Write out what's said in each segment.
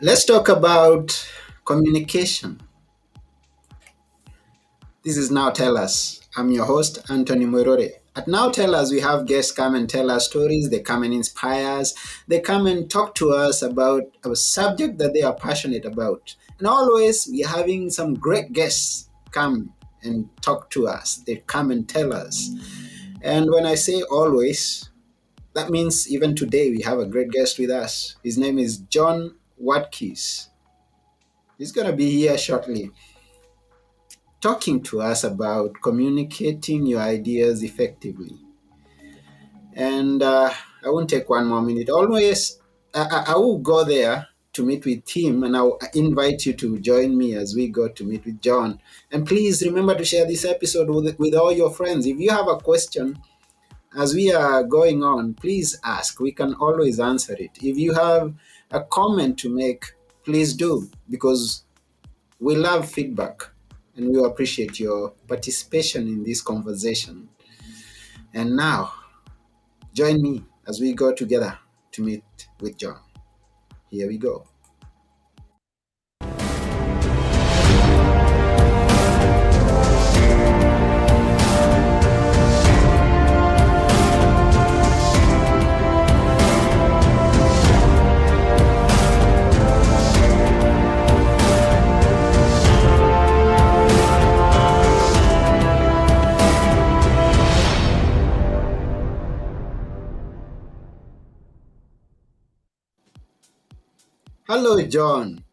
Let's talk about communication. This is Now Tell Us. I'm your host, Anthony Morore. At Now Tell Us, we have guests come and tell us stories. They come and inspire us. They come and talk to us about a subject that they are passionate about. And always, we are having some great guests come and talk to us. They come and tell us. And when I say always, that means even today we have a great guest with us. His name is John Watkis. He's going to be here shortly talking to us about communicating your ideas effectively. And I won't take one more minute. Always, I will go there to meet with him, and I'll invite you to join me as we go to meet with John. And please remember to share this episode with all your friends. If you have a question as we are going on, please ask. We can always answer it. If you have a comment to make, please do, because we love feedback and we appreciate your participation in this conversation. And now, join me as we go together to meet with John. Here we go. Hello, John.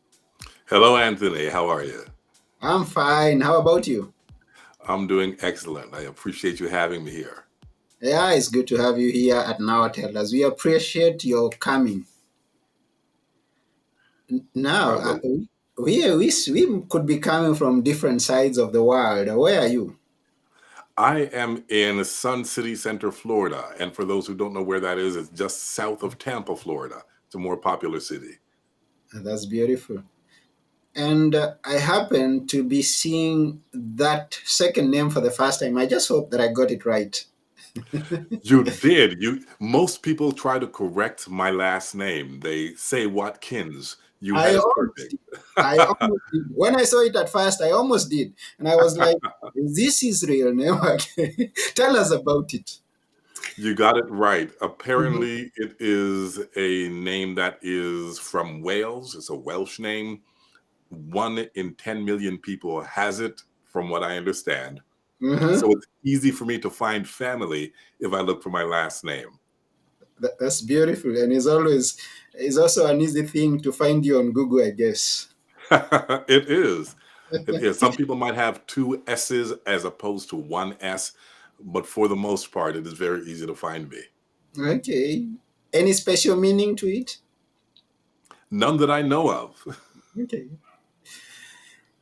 Hello, Anthony. How are you? I'm fine. How about you? I'm doing excellent. I appreciate you having me here. Yeah, it's good to have you here at Now Tell Us. We appreciate your coming. Now, Well, we could be coming from different sides of the world. Where are you? I am in Sun City Center, Florida. And for those who don't know where that is, it's just south of Tampa, Florida. It's a more popular city. That's beautiful. And I happen to be seeing that second name for the first time. I just hope that I got it right. You did. Most people try to correct my last name. They say Watkins. You I had it almost perfect. did. I almost did. When I saw it at first, I almost did. And I was like, is this his real name? Tell us about it. You got it right. Mhm. Apparently, it is a name that is from Wales. It's a Welsh name. 1 in 10 million people has it, from what I understand. So Mhm. it's easy for me to find family if I look for my last name. That's beautiful. And it's also an easy thing to find you on Google, I guess. It is. It is. Some people might have two S's as opposed to one S, but for the most part, it is very easy to find me. Okay. Any special meaning to it? None that I know of. Okay.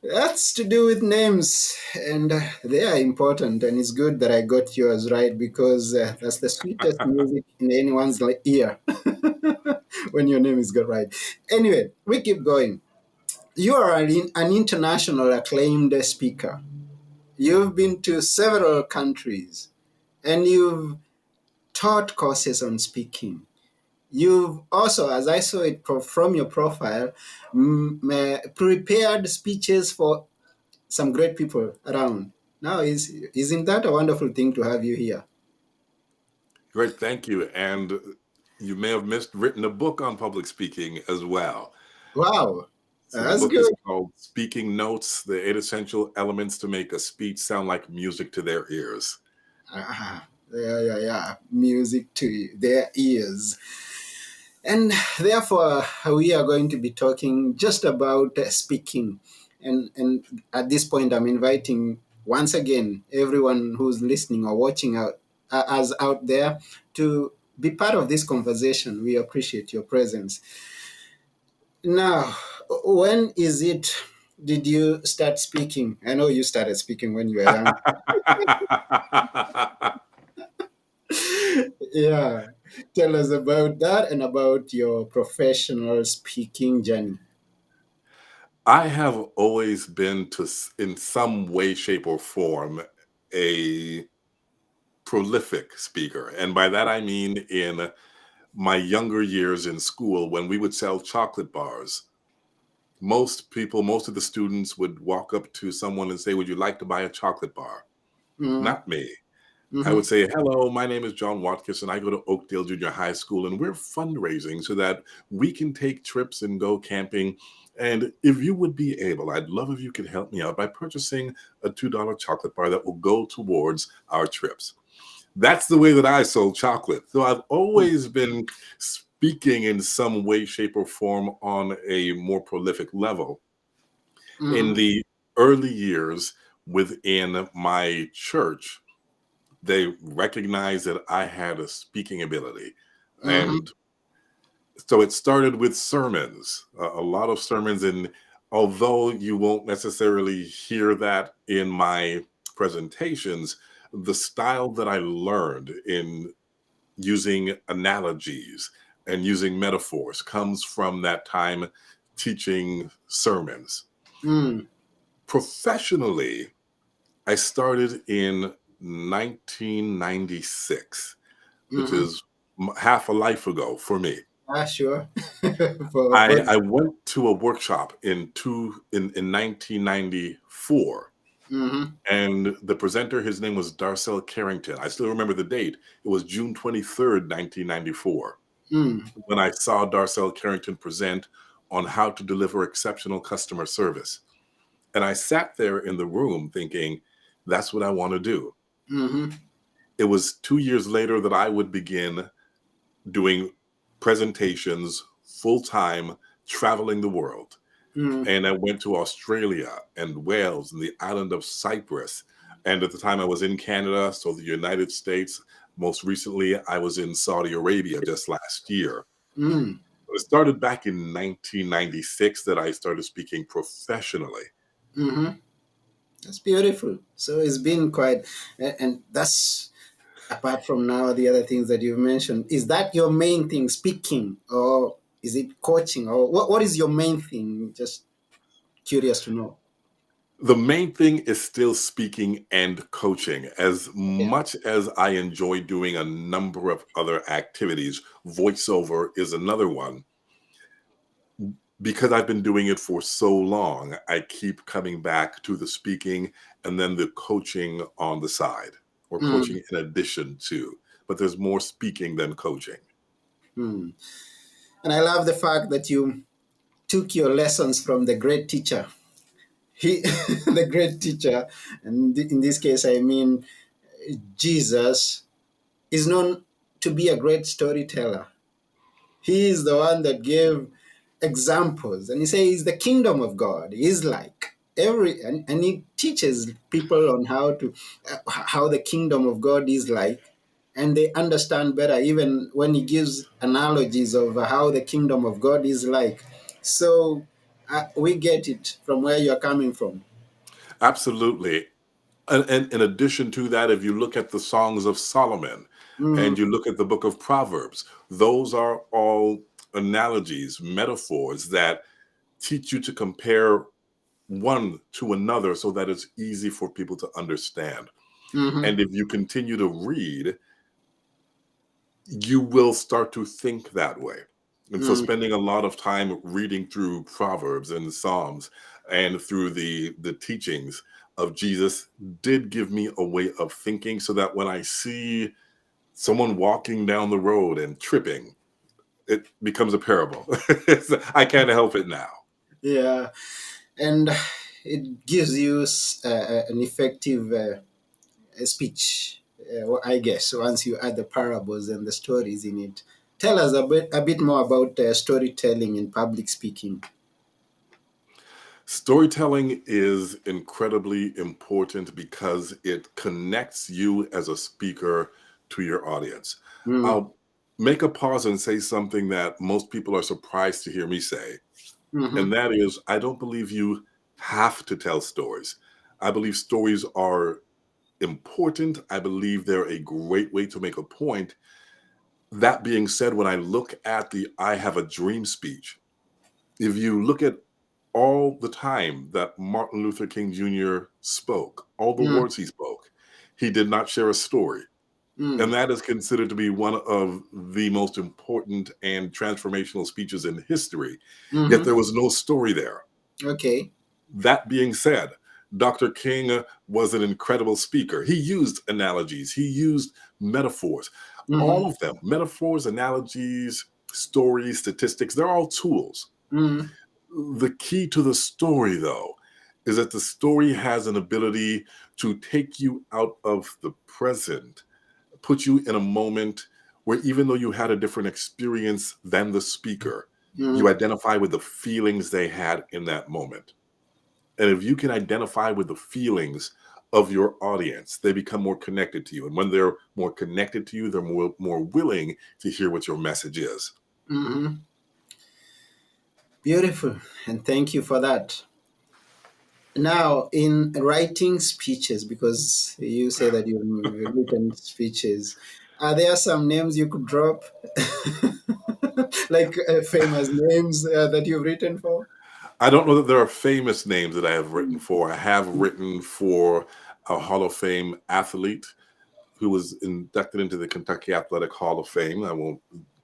That's to do with names, and they are important. And it's good that I got yours right because that's the sweetest music in anyone's ear when your name is got right. Anyway, we keep going. You are an international acclaimed speaker. You've been to several countries, and you've taught courses on speaking. You've also, as I saw it from your profile, prepared speeches for some great people around. Now, isn't that a wonderful thing to have you here? Great, thank you. And you may have missed written a book on public speaking as well. Wow, So the that's book is good. called Speaking Notes, the 8 Essential Elements to Make a Speech Sound Like Music to Their Ears. Yeah. Music to their ears. And therefore, we are going to be talking just about speaking. And at this point, I'm inviting once again everyone who's listening or watching us out there to be part of this conversation. We appreciate your presence. Now, when is it? Did you start speaking? I know you started speaking when you were young. Yeah. Tell us about that and about your professional speaking journey. I have always been in some way, shape, or form, a prolific speaker. And by that, I mean in my younger years in school when we would sell chocolate bars. most of the students would walk up to someone and say, "Would you like to buy a chocolate bar?" Mm-hmm. Not me. I Mm-hmm. would say, "Hello, my name is John Watkis, and I go to Oakdale Junior High School, and we're fundraising so that we can take trips and go camping. And if you would be able, I'd love if you could help me out by purchasing a $2 chocolate bar that will go towards our trips." That's the way that I sold chocolate. So I've always been speaking in some way, shape, or form on a more prolific level. In Mm-hmm. the early years within my church, they recognized that I had a speaking ability. Mm-hmm. And so it started with sermons, a lot of sermons. And although you won't necessarily hear that in my presentations, the style that I learned in using analogies and using metaphors comes from that time teaching sermons. Mm. Professionally, I started in 1996, which Mm-hmm. is half a life ago for me. Ah, sure. For I, both. I went to a workshop in 1994, Mm-hmm. and the presenter, his name was Darcel Carrington. I still remember the date. It was June 23rd, 1994, Mm. when I saw Darcel Carrington present on how to deliver exceptional customer service. And I sat there in the room thinking, that's what I want to do. Mm-hmm. It was 2 years later that I would begin doing presentations full time, traveling the world. Mm. And I went to Australia and Wales and the island of Cyprus. And at the time I was in Canada, so the United States. Most recently, I was in Saudi Arabia just last year. Mm. It started back in 1996 that I started speaking professionally. Mm-hmm. That's beautiful. So it's been quite, and that's apart from now the other things that you've mentioned. Is that your main thing, speaking, or is it coaching, or what is your main thing? Just curious to know. The main thing is still speaking and coaching. As Yeah. much as I enjoy doing a number of other activities, voiceover is another one. Because I've been doing it for so long, I keep coming back to the speaking and then the coaching on the side, or Mm. coaching in addition to. But there's more speaking than coaching. Mm. And I love the fact that you took your lessons from the great teacher. He, the great teacher, and in this case, I mean Jesus, is known to be a great storyteller. He is the one that gave examples, and he says the kingdom of God is like and he teaches people on how the kingdom of God is like, and they understand better even when he gives analogies of how the kingdom of God is like. So we get it from where you're coming from. Absolutely. And in addition to that, if you look at the Songs of Solomon Mm, and you look at the book of Proverbs, those are all analogies, metaphors that teach you to compare one to another so that it's easy for people to understand. mm-hmm, And if you continue to read, you will start to think that way. And so mm, spending a lot of time reading through Proverbs and Psalms and through the teachings of Jesus did give me a way of thinking, so that when I see someone walking down the road and tripping, it becomes a parable. I can't help it now. yeah, and it gives you an effective speech, I guess, once you add the parables and the stories in it. Tell us a bit more about storytelling and public speaking. Storytelling is incredibly important because it connects you as a speaker to your audience. Mm, I'll make a pause and say something that most people are surprised to hear me say, mm-hmm, and that is, I don't believe you have to tell stories. I believe stories are important. I believe they're a great way to make a point. That being said, when I look at the I Have a Dream speech, if you look at all the time that Martin Luther King Jr. spoke, all the mm, words he spoke, he did not share a story. And mm, that is considered to be one of the most important and transformational speeches in history. Yet mm-hmm, there was no story there. Okay. That being said, Dr. King was an incredible speaker. He used analogies, he used metaphors, all Mm-hmm. of them metaphors, analogies, stories, statistics, they're all tools. Mm-hmm. The key to the story, though, is that the story has an ability to take you out of the present, put you in a moment where even though you had a different experience than the speaker, you Mm-hmm. identify with the feelings they had in that moment. And if you can identify with the feelings of your audience, they become more connected to you. And when they're more connected to you, they're more willing to hear what your message is. Mm-hmm. Beautiful. And thank you for that. Now, in writing speeches, because you say that you've written speeches, are there some names you could drop? Like famous names that you've written for? I don't know that there are famous names that I have written for. I have written for a Hall of Fame athlete who was inducted into the Kentucky Athletic Hall of Fame. I won't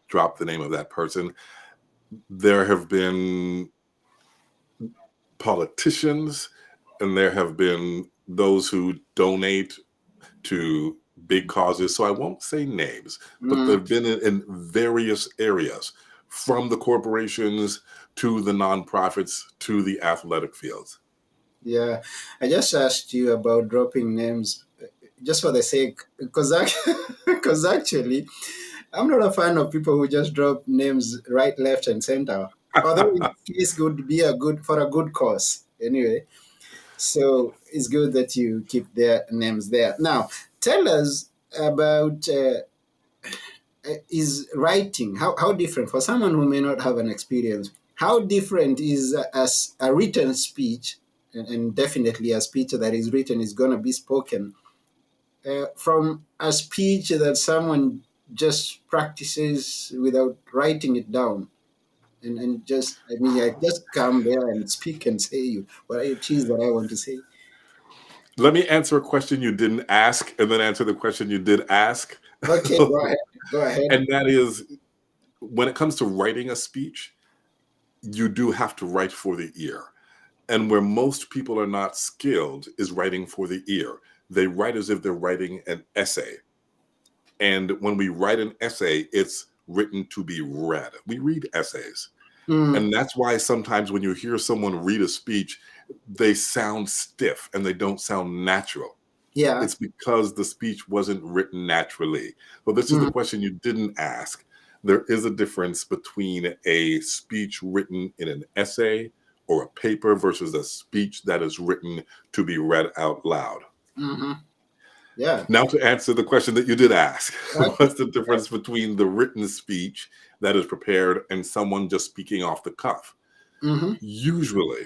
drop the name of that person. There have been politicians, and there have been those who donate to big causes. So I won't say names, but Mm, they've been in various areas, from the corporations to the nonprofits to the athletic fields. yeah, I just asked you about dropping names just for the sake, because because actually, I'm not a fan of people who just drop names right, left, and center. Although in this case, would be a good for a good cause anyway. So it's good that you keep their names there. Now, tell us about is writing. How different for someone who may not have an experience? How different is as a written speech, and definitely a speech that is written is going to be spoken from a speech that someone just practices without writing it down. And just, I mean, I just come there and speak and say you what it is that I want to say. Let me answer a question you didn't ask and then answer the question you did ask. Okay, go ahead. Go ahead. And that is, when it comes to writing a speech, you do have to write for the ear. And where most people are not skilled is writing for the ear. They write as if they're writing an essay. And when we write an essay, it's written to be read. We read essays. Mm, And that's why sometimes when you hear someone read a speech, they sound stiff and they don't sound natural. yeah. It's because the speech wasn't written naturally. But this is the Mm, question you didn't ask. There is a difference between a speech written in an essay or a paper versus a speech that is written to be read out loud. hmm. Yeah. Now, to answer the question that you did ask, Okay. what's the difference between the written speech that is prepared and someone just speaking off the cuff? Mm-hmm. Usually,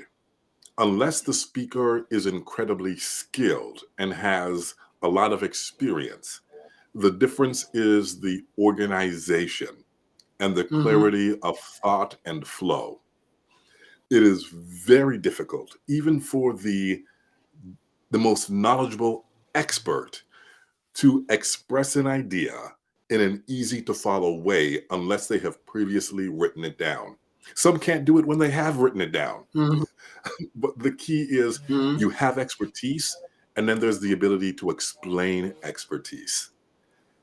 unless the speaker is incredibly skilled and has a lot of experience, the difference is the organization and the Mm-hmm. clarity of thought and flow. It is very difficult, even for the most knowledgeable expert, to express an idea in an easy to follow way unless they have previously written it down. Some can't do it when they have written it down. Mm-hmm. But the key is Mm-hmm. you have expertise, and then there's the ability to explain expertise.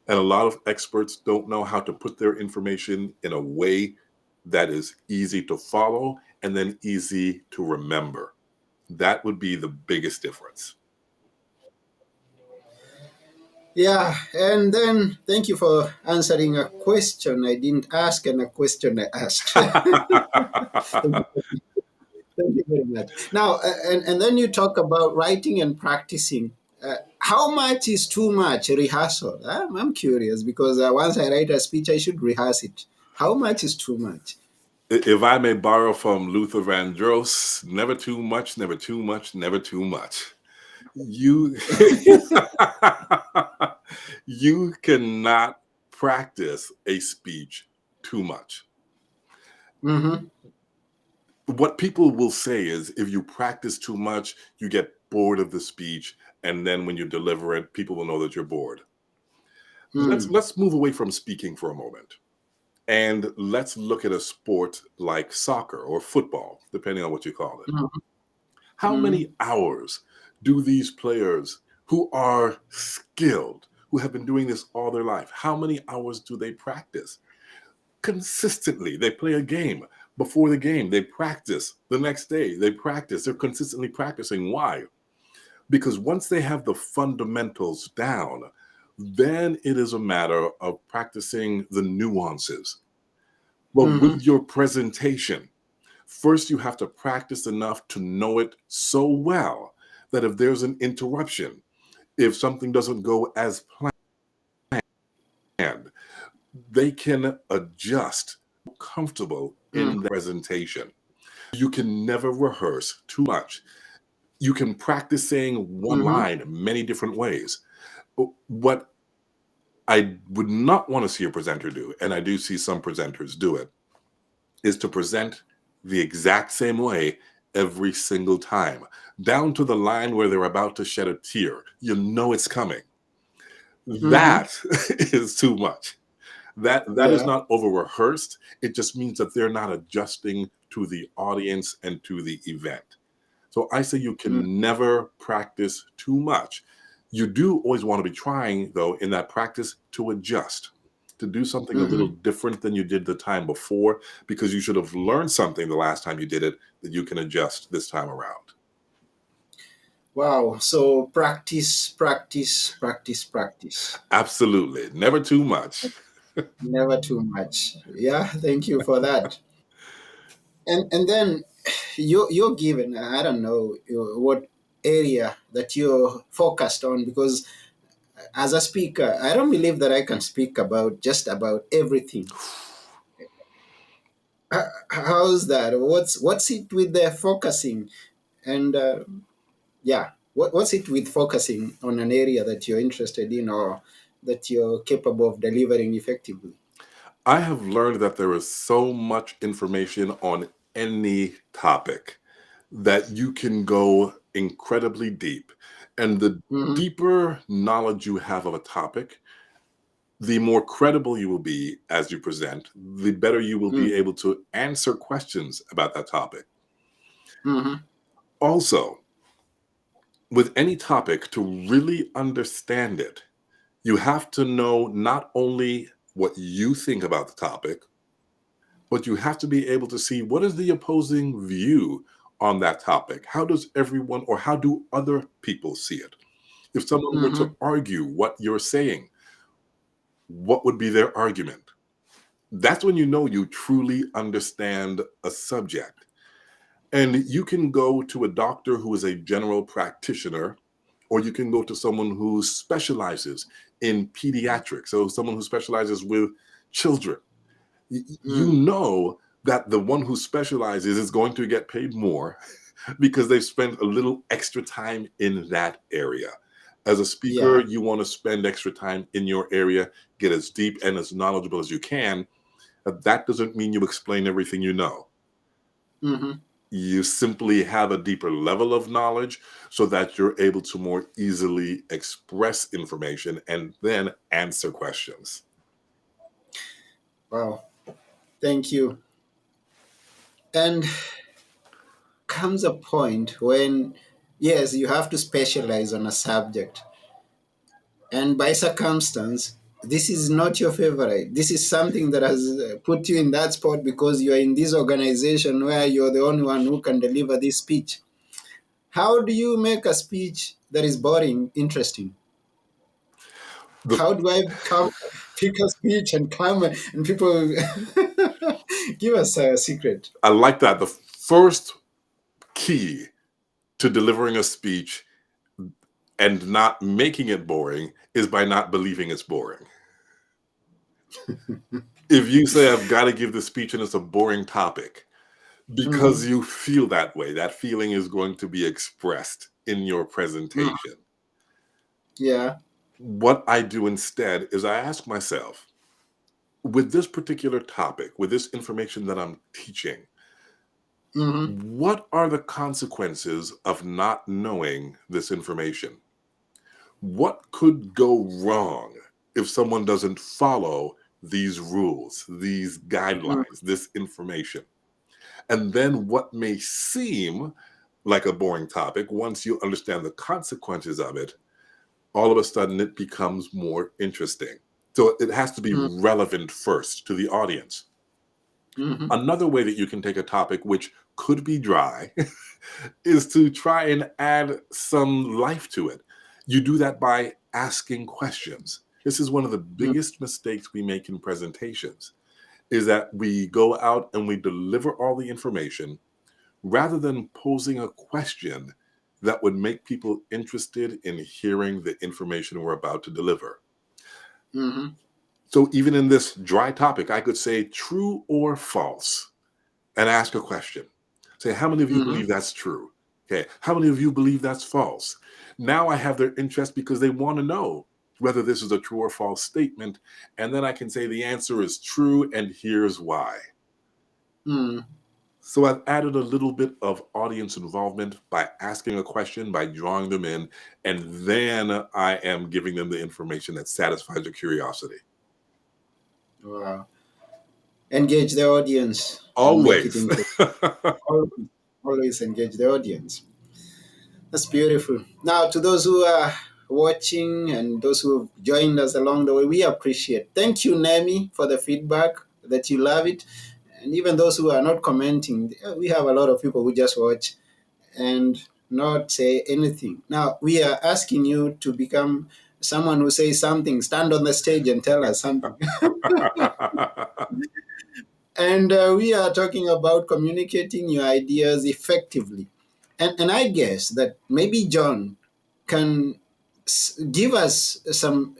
And a lot of experts don't know how to put their information in a way that is easy to follow and then easy to remember. That would be the biggest difference. Yeah, and then thank you for answering a question I didn't ask and a question I asked. Thank you very much. Now, and then you talk about writing and practicing. How much is too much rehearsal? I'm curious because once I write a speech, I should rehearse it. How much is too much? If I may borrow from Luther Vandross, never too much, never too much, never too much. You you cannot practice a speech too much. Mm-hmm. What people will say is if you practice too much, you get bored of the speech, and then when you deliver it, people will know that you're bored. let's Mm. let's move away from speaking for a moment. And let's look at a sport like soccer or football, depending on what you call it. Mhm. How Mhm. many hours do these players who are skilled, who have been doing this all their life, how many hours do they practice? Consistently, they play a game. Before the game, they practice. The next day, they practice. They're consistently practicing. Why? Because once they have the fundamentals down, then it is a matter of practicing the nuances. But Mhm. with your presentation, first you have to practice enough to know it so well that if there's an interruption, if something doesn't go as planned, they can adjust comfortable Mhm. in the presentation. You can never rehearse too much. You can practice saying one Mhm. line many different ways. What I would not want to see a presenter do, and I do see some presenters do it, is to present the exact same way every single time, down to the line where they're about to shed a tear. You know it's coming. Mhm. That is too much. That is Yeah. not over rehearsed. It just means that they're not adjusting to the audience and to the event. So I say you Mm. can never practice too much. You do always want to be trying, though, in that practice to adjust, to do something a little Mhm. different than you did the time before, because you should have learned something the last time you did it that you can adjust this time around. Wow. So practice, practice, practice, practice. Absolutely. Never too much. Never too much. Yeah. Thank you for that. And then you're given, I don't know what area that you're focused on, because as a speaker, I don't believe that I can speak about just about everything. How's that? What's it with the focusing? And yeah, what's it with focusing on an area that you're interested in or that you're capable of delivering effectively? I have learned that there is so much information on any topic that you can go incredibly deep. And the Hmm. deeper knowledge you have of a topic, the more credible you will be as you present, the better you will be able to answer questions about that topic. Mm-hmm. Also, with any topic, to really understand it, you have to know not only what you think about the topic, but you have to be able to see what is the opposing view on that topic. How does everyone or how do other people see it? If someone were Mm-hmm. to argue what you're saying, what would be their argument? That's when you know you truly understand a subject. And you can go to a doctor who is a general practitioner, or you can go to someone who specializes in pediatrics, so someone who specializes with children. You Mm. know that the one who specializes is going to get paid more because they've spent a little extra time in that area. As a speaker, Yeah. you want to spend extra time in your area, get as deep and as knowledgeable as you can. That doesn't mean you explain everything you know. Mm-hmm. You simply have a deeper level of knowledge so that you're able to more easily express information and then answer questions. Wow. Thank you. And comes a point when, yes, you have to specialize on a subject, and by circumstance, this is not your favorite. This is something that has put you in that spot because you are in this organization where you're the only one who can deliver this speech. How do you make a speech that is boring interesting? The, How do I come pick a speech and come and people give us a secret? I like that. The first key to delivering a speech and not making it boring is by not believing it's boring. If you say, I've got to give the speech and it's a boring topic, because Mhm. you feel that way, that feeling is going to be expressed in your Mm. presentation. Yeah. What I do instead is I ask myself, with this particular topic, with this information that I'm teaching, Hmm. what are the consequences of not knowing this information? What could go wrong if someone doesn't follow these rules, these mm, guidelines, this information. And then what may seem like a boring topic, once you understand the consequences of it, all of a sudden it becomes more interesting. So it has to be mm, relevant first to the audience. mhm, Another way that you can take a topic which could be dry is to try and add some life to it. You do that by asking questions. This is one of the mm, biggest mistakes we make in presentations, is that we go out and we deliver all the information rather than posing a question that would make people interested in hearing the information we're about to deliver. mhm, So even in this dry topic, I could say true or false and ask a question. Say, how many of you mhm, believe that's true? Okay, how many of you believe that's false? Now I have their interest because they want to know whether this is a true or false statement. And then I can say the answer is true, and here's why. mm. So I've added a little bit of audience involvement by asking a question, by drawing them in, and then I am giving them the information that satisfies their curiosity. Wow. Engage the audience and make it Always. interesting. Always, always engage the audience. That's beautiful. Now, to those who are watching and those who have joined us along the way, we appreciate. Thank you, Nemi, for the feedback that you love it. And even those who are not commenting, we have a lot of people who just watch and not say anything. Now, we are asking you to become someone who says something, stand on the stage and tell us something. And we are talking about communicating your ideas effectively. And I guess that maybe John can give us some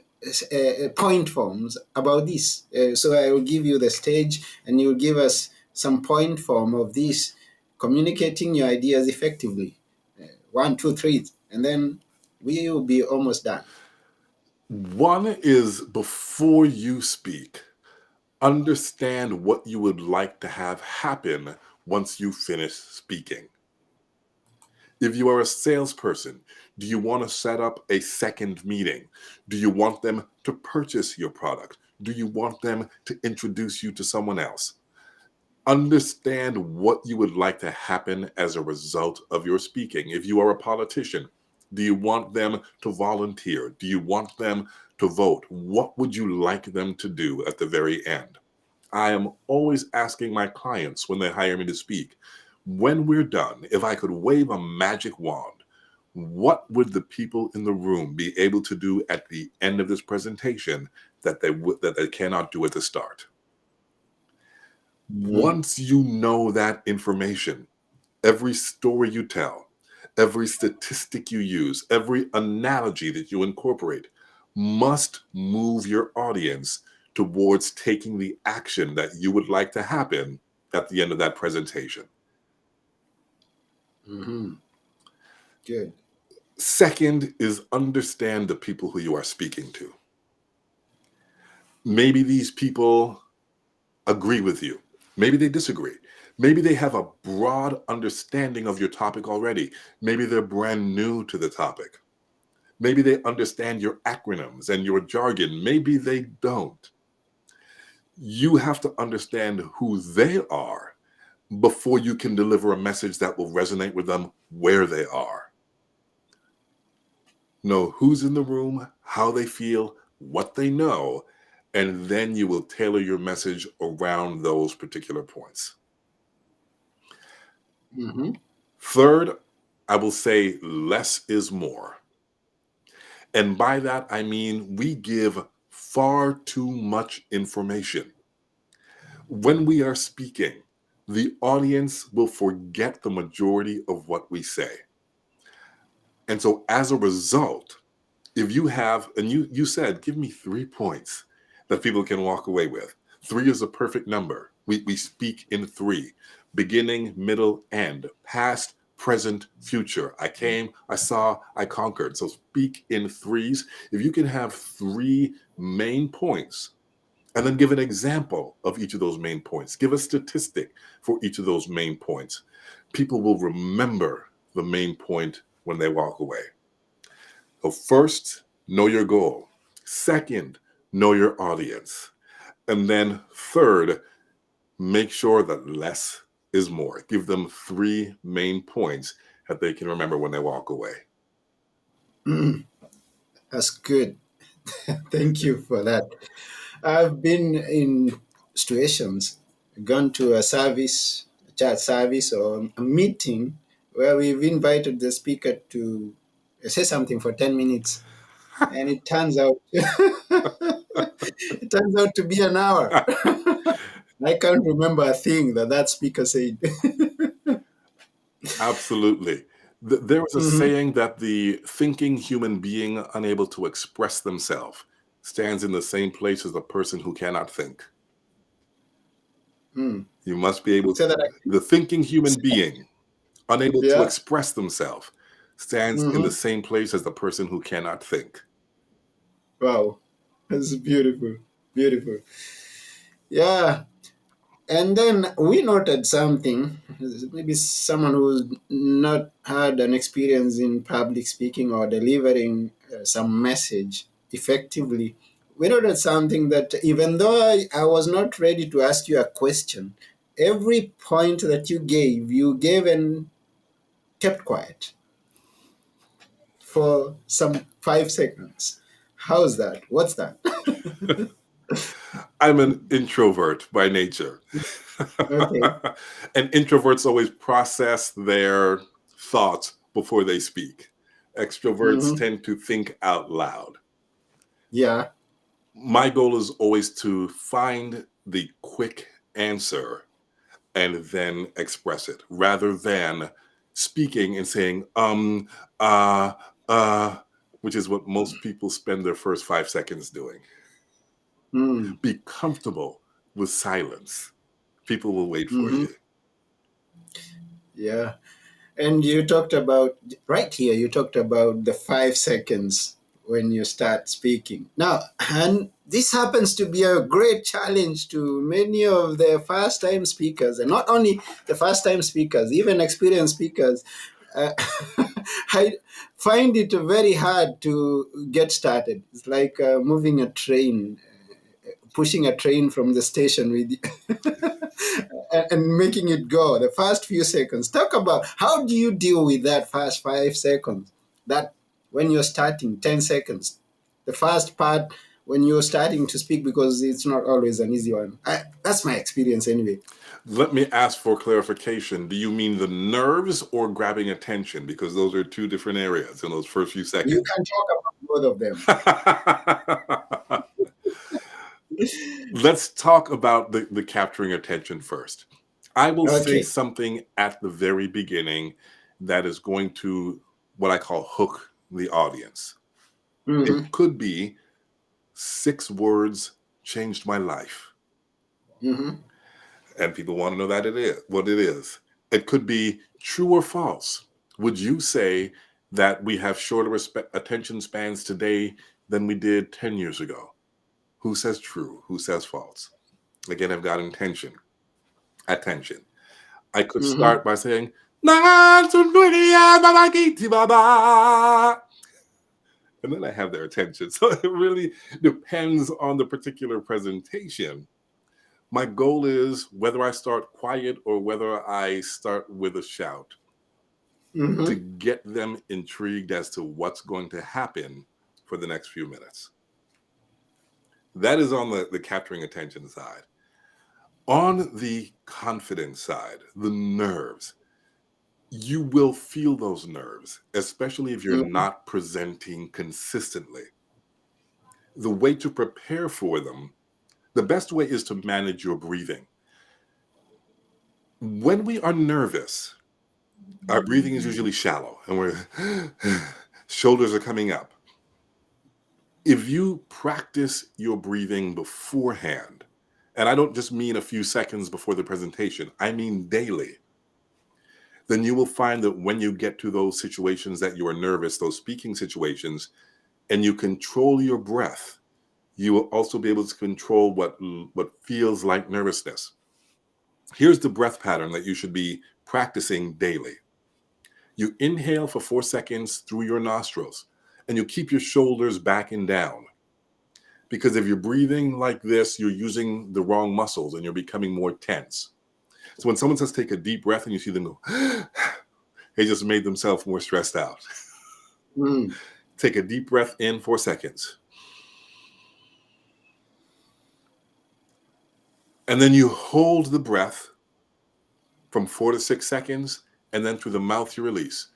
point forms about this. So I will give you the stage and you will give us some point form of this communicating your ideas effectively. One, two, three. And then we will be almost done. One is, before you speak, understand what you would like to have happen once you finish speaking. If you are a salesperson, do you want to set up a second meeting? Do you want them to purchase your product? Do you want them to introduce you to someone else? Understand what you would like to happen as a result of your speaking. If you are a politician, do you want them to volunteer? Do you want them to vote? What would you like them to do at the very end? I am always asking my clients when they hire me to speak, when we're done, if I could wave a magic wand, what would the people in the room be able to do at the end of this presentation that they cannot do at the start? Mhm. Once you know that information, every story you tell, every statistic you use, every analogy that you incorporate must move your audience towards taking the action that you would like to happen at the end of that presentation. Mhm. Good. Second is, understand the people who you are speaking to. Maybe these people agree with you. Maybe they disagree. Maybe they have a broad understanding of your topic already. Maybe they're brand new to the topic. Maybe they understand your acronyms and your jargon. Maybe they don't. You have to understand who they are before you can deliver a message that will resonate with them where they are. Know who's in the room, how they feel, what they know, and then you will tailor your message around those particular points. Mhm. Third, I will say less is more. And by that, I mean we give far too much information. When we are speaking, the audience will forget the majority of what we say. And so as a result, if you have, and you said, give me 3 points that people can walk away with. 3 is a perfect number. We speak in 3: beginning, middle, end, past, present, future. I came, I saw, I conquered. So speak in 3s. If you can have 3 main points, and then give an example of each of those main points, give a statistic for each of those main points, people will remember the main point when they walk away. So first, know your goal. Second, know your audience. And then third, make sure that less is more. Give them three main points that they can remember when they walk away. Mm, that's good. Thank you for that. I've been in situations, gone to a service, a church service, or a meeting where we've invited the speaker to say something for 10 minutes, and it turns out it turns out to be an hour. I can't remember a thing that speaker said. Absolutely. There was a Hmm. saying that the thinking human being unable to express themselves stands in the same place as the person who cannot think. Mm. You must be able So that to, the thinking human being unable to yeah. express themselves stands in the Hmm. same place as the person who cannot think. Wow, that's beautiful, beautiful. Yeah. And then we noted something, maybe someone who's not had an experience in public speaking or delivering some message effectively. We noted something that even though I was not ready to ask you a question, every point that you gave and kept quiet for some 5 seconds. How's that? What's that? I'm an introvert by nature. Okay. And introverts always process their thoughts before they speak. Extroverts Hmm. tend to think out loud. Yeah. My goal is always to find the quick answer and then express it rather than speaking and saying, uh, uh, which is what most people spend their first 5 seconds doing. Mm. Be comfortable with silence. People will wait for Hmm. you. Yeah. And you talked about, right here, you talked about the 5 seconds when you start speaking. Now, and this happens to be a great challenge to many of the first time speakers, and not only the first time speakers, even experienced speakers. Uh, I find it very hard to get started. It's like moving a train, pushing a train from the station with and making it go the first few seconds. Talk about how do you deal with that first 5 seconds, that when you're starting 10 seconds, the first part when you're starting to speak, because it's not always an easy one. That's my experience anyway. Let me ask for clarification. Do you mean the nerves or grabbing attention? Because those are two different areas in those first few You seconds. can talk about both of them. Let's talk about the capturing attention first. I will say Okay. something at the very beginning that is going to what I call hook the audience. It Mm-hmm. could be 6 words changed my life. Mm-hmm. And people want to know that it is what it is. It could be true or false. Would you say that we have shorter attention spans today than we did 10 years ago? Who says true? Who says false? Again, I've got attention. I could Mm-hmm. start by saying, "Na sunduria babagiti baba," and then I have their attention. So it really depends on the particular presentation. My goal is whether I start quiet or whether I start with a shout to Mm-hmm. get them intrigued as to what's going to happen for the next few minutes. That is on the capturing attention side. On the confidence side, the nerves, you will feel those nerves, especially if you're Mm-hmm. not presenting consistently. The way to prepare for them, the best way is to manage your breathing. When we are nervous, our breathing is usually shallow and we're shoulders are coming up. If you practice your breathing beforehand, and I don't just mean a few seconds before the presentation, I mean daily, then you will find that when you get to those situations that you are nervous, those speaking situations, and you control your breath, you will also be able to control what feels like nervousness. Here's the breath pattern that you should be practicing daily. You inhale for 4 seconds through your nostrils, and you keep your shoulders back and down. Because if you're breathing like this, you're using the wrong muscles and you're becoming more tense. So when someone says take a deep breath and you see them go, they just made themselves more stressed out. Mm. Take a deep breath in 4 seconds. And then you hold the breath from 4 to 6 seconds, and then through the mouth you release.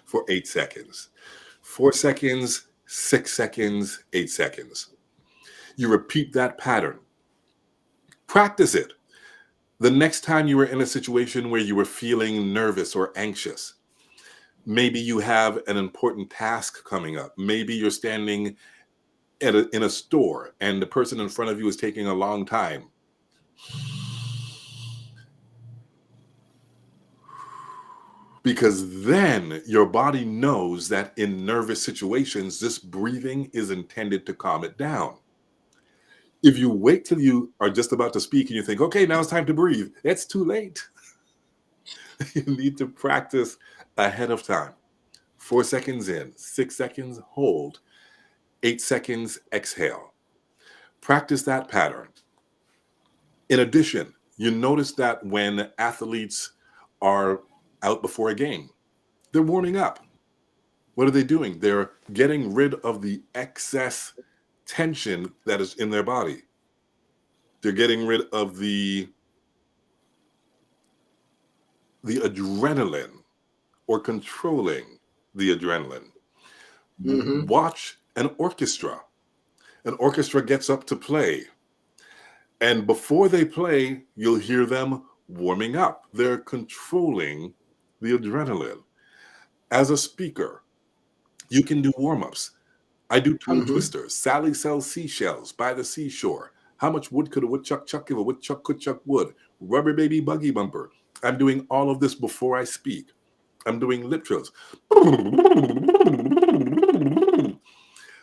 For 8 seconds. 4 seconds, 6 seconds, 8 seconds. You repeat that pattern. Practice it. The next time you were in a situation where you were feeling nervous or anxious, maybe you have an important task coming up. Maybe you're standing in a store and the person in front of you is taking a long time. Because then your body knows that in nervous situations, this breathing is intended to calm it down. If you wait till you are just about to speak and you think, okay, now it's time to breathe, it's too late. You need to practice ahead of time. 4 seconds in, 6 seconds, hold, 8 seconds, exhale. Practice that pattern. In addition, you notice that when athletes are out before a game, they're warming up. What are they doing? They're getting rid of the excess tension that is in their body. They're getting rid of the adrenaline or controlling the adrenaline. Mm-hmm. Watch an orchestra. An orchestra gets up to play. And before they play, you'll hear them warming up. They're controlling the adrenaline. As a speaker, you can do warm ups. I do tongue Mm-hmm. twisters. Sally sells seashells by the seashore. How much wood could a woodchuck chuck if a woodchuck could chuck wood? Rubber baby buggy bumper. I'm doing all of this before I speak. I'm doing lip trills.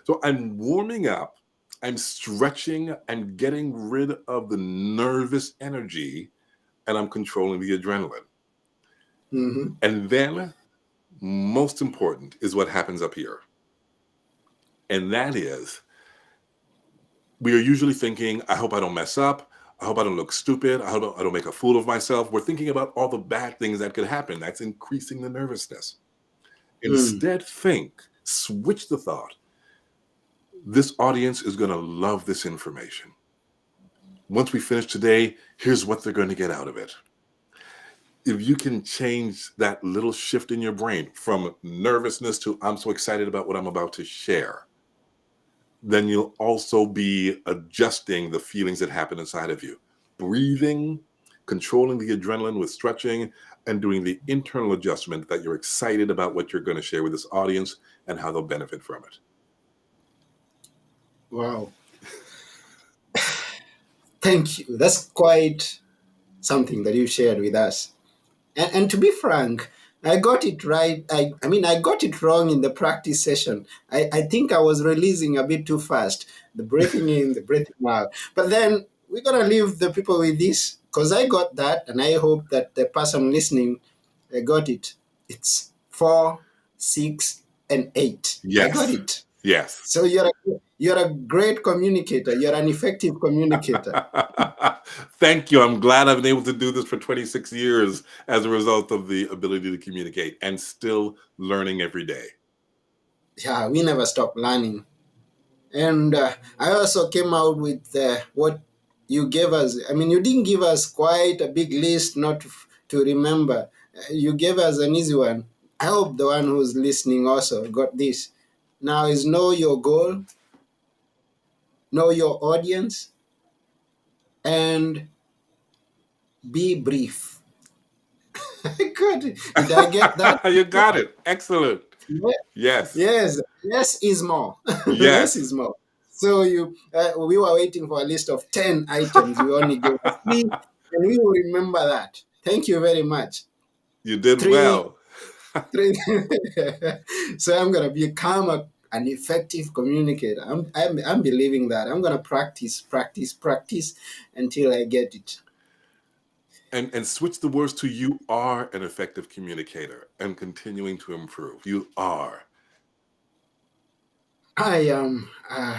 So I'm warming up, I'm stretching, I'm getting rid of the nervous energy, and I'm controlling the adrenaline. Mm-hmm. And then, most important is what happens up here. And that is, we are usually thinking, I hope I don't mess up. I hope I don't look stupid. I hope I don't make a fool of myself. We're thinking about all the bad things that could happen. That's increasing the nervousness. Mm. Instead, switch the thought. This audience is going to love this information. Once we finish today, here's what they're going to get out of it. If you can change that little shift in your brain from nervousness to I'm so excited about what I'm about to share, then you'll also be adjusting the feelings that happen inside of you. Breathing, controlling the adrenaline with stretching, and doing the internal adjustment that you're excited about what you're going to share with this audience and how they'll benefit from it. Wow. Thank you. That's quite something that you shared with us. And to be frank, I got it right. I mean, I got it wrong in the practice session. I think I was releasing a bit too fast, the breathing in, the breathing out. But then we're going to leave the people with this because I got that, and I hope that the person listening got it. It's 4, 6, and 8. I got Yes. it. Yes. So you're a great communicator. You're an effective communicator. Thank you. I'm glad I've been able to do this for 26 years as a result of the ability to communicate and still learning every day. Yeah, we never stop learning. And I also came out with what you gave us. I mean, you didn't give us quite a big list not to remember. You gave us an easy one. I hope the one who's listening also got this. Now is know your goal, know your audience, and be brief. Good. Did I get that? You got it. Excellent. Yeah. Yes. Yes, less is more. Less Yes. is more. So we were waiting for a list of 10 items. You only gave us 3, and we will remember that. Thank you very much. You did Three, well. 3. So I'm gonna become an effective communicator. I'm believing that. I'm gonna practice until I get it. And switch the words to "you are an effective communicator" and continuing to improve. You are. I am an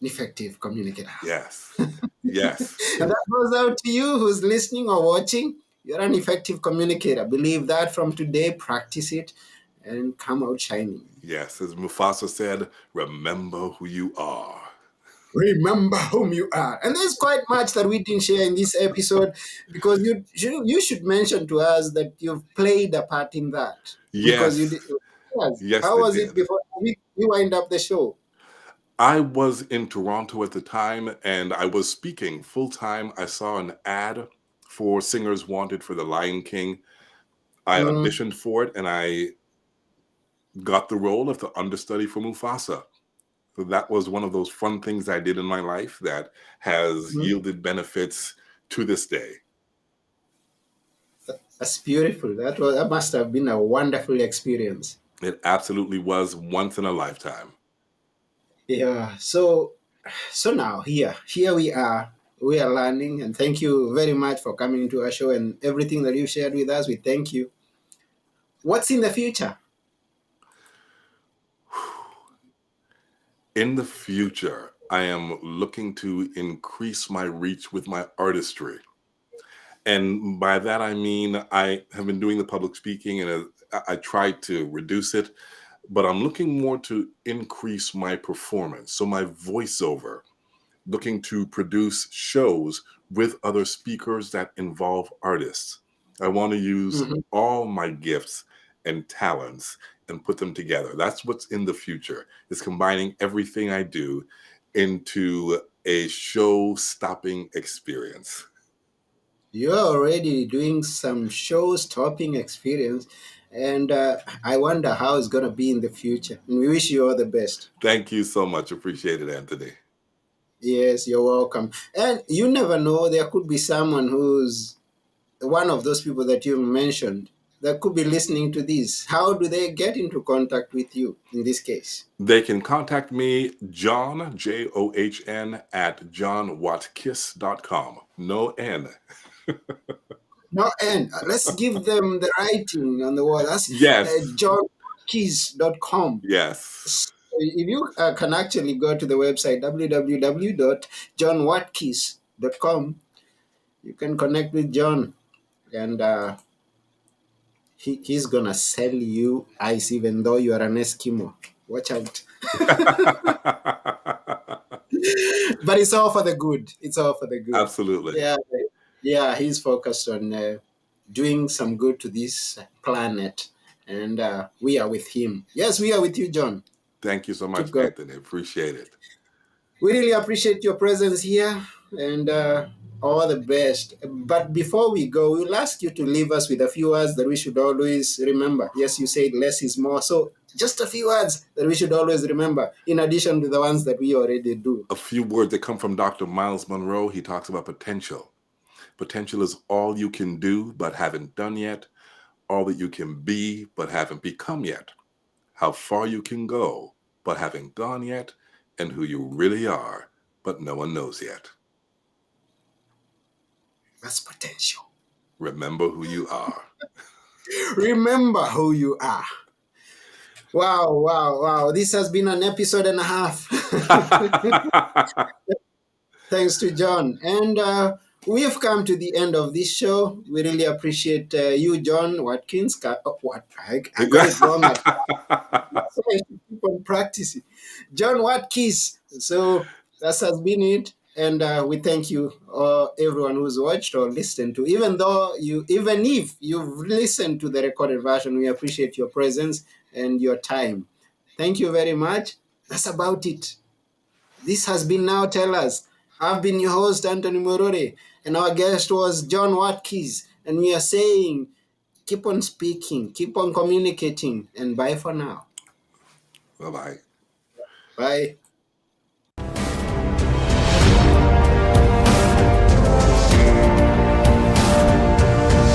effective communicator. Yes. Yes. And that goes out to you who's listening or watching. You're an effective communicator. Believe that from today, practice it, and come out shining. Yes. As Mufasa said, remember who you are. Remember whom you are. And there's quite much that we didn't share in this episode because you should mention to us that you've played a part in that because you Yes. did. Yes. Yes, How they was it did. before we wind up the show? I was in Toronto at the time and I was speaking full time. I saw an ad for Singers Wanted for The Lion King. I Mm, auditioned for it and I got the role of the understudy for Mufasa. So that was one of those fun things I did in my life that has mm. yielded benefits to this day. That's beautiful. That must have been a wonderful experience. It absolutely was once in a lifetime. Yeah. So now here we are. We are learning, and thank you very much for coming to our show and everything that you shared with us. We thank you. What's in the future? In the future, I am looking to increase my reach with my artistry. And by that, I mean, I have been doing the public speaking and I tried to reduce it, but I'm looking more to increase my performance. So, my voiceover, looking to produce shows with other speakers that involve artists. I want to use Mhm. all my gifts and talents and put them together. That's what's in the future, is combining everything I do into a show stopping experience. You're already doing some show-stopping experience, and I wonder how it's gonna be in the future. And we wish you all the best. Thank you so much. Appreciate it, Anthony. Yes, you're welcome. And you never know, there could be someone who's one of those people that you mentioned that could be listening to this. How do they get into contact with you in this case? They can contact me, John, John, at johnwatkis.com. No N. No, and let's give them the writing on the wall. That's Yes. johnkeys.com. Yes. So if you can actually go to the website www.johnwatkis.com, you can connect with John, and he's gonna sell you ice even though you are an Eskimo. Watch out. But it's all for the good. It's all for the good. Absolutely. Yeah, yeah. He's focused on doing some good to this planet, and we are with him. Yes, we are with you, John. Thank you so much, Keep going. Anthony. Appreciate it. We really appreciate your presence here, and all the best. But before we go, we'll ask you to leave us with a few words that we should always remember. Yes, you said less is more, so just a few words that we should always remember, in addition to the ones that we already do. A few words that come from Dr. Miles Monroe. He talks about potential. Potential is all you can do but haven't done yet, all that you can be but haven't become yet, how far you can go but haven't gone yet, and who you really are but no one knows yet. That's potential. Remember who you are. Remember who you are. Wow, wow, wow. This has been an episode and a half. Thanks to John. And we've come to the end of this show. We really appreciate you, John Watkins. What? I got it wrong at so I should keep on practicing. John Watkis. So that has been it. And we thank you, everyone who's watched or listened to. Even if you've listened to the recorded version, we appreciate your presence and your time. Thank you very much. That's about it. This has been Now Tell Us. I've been your host, Anthony Morore, and our guest was John Watkis. And we are saying, keep on speaking, keep on communicating, and bye for now. Bye bye. Bye.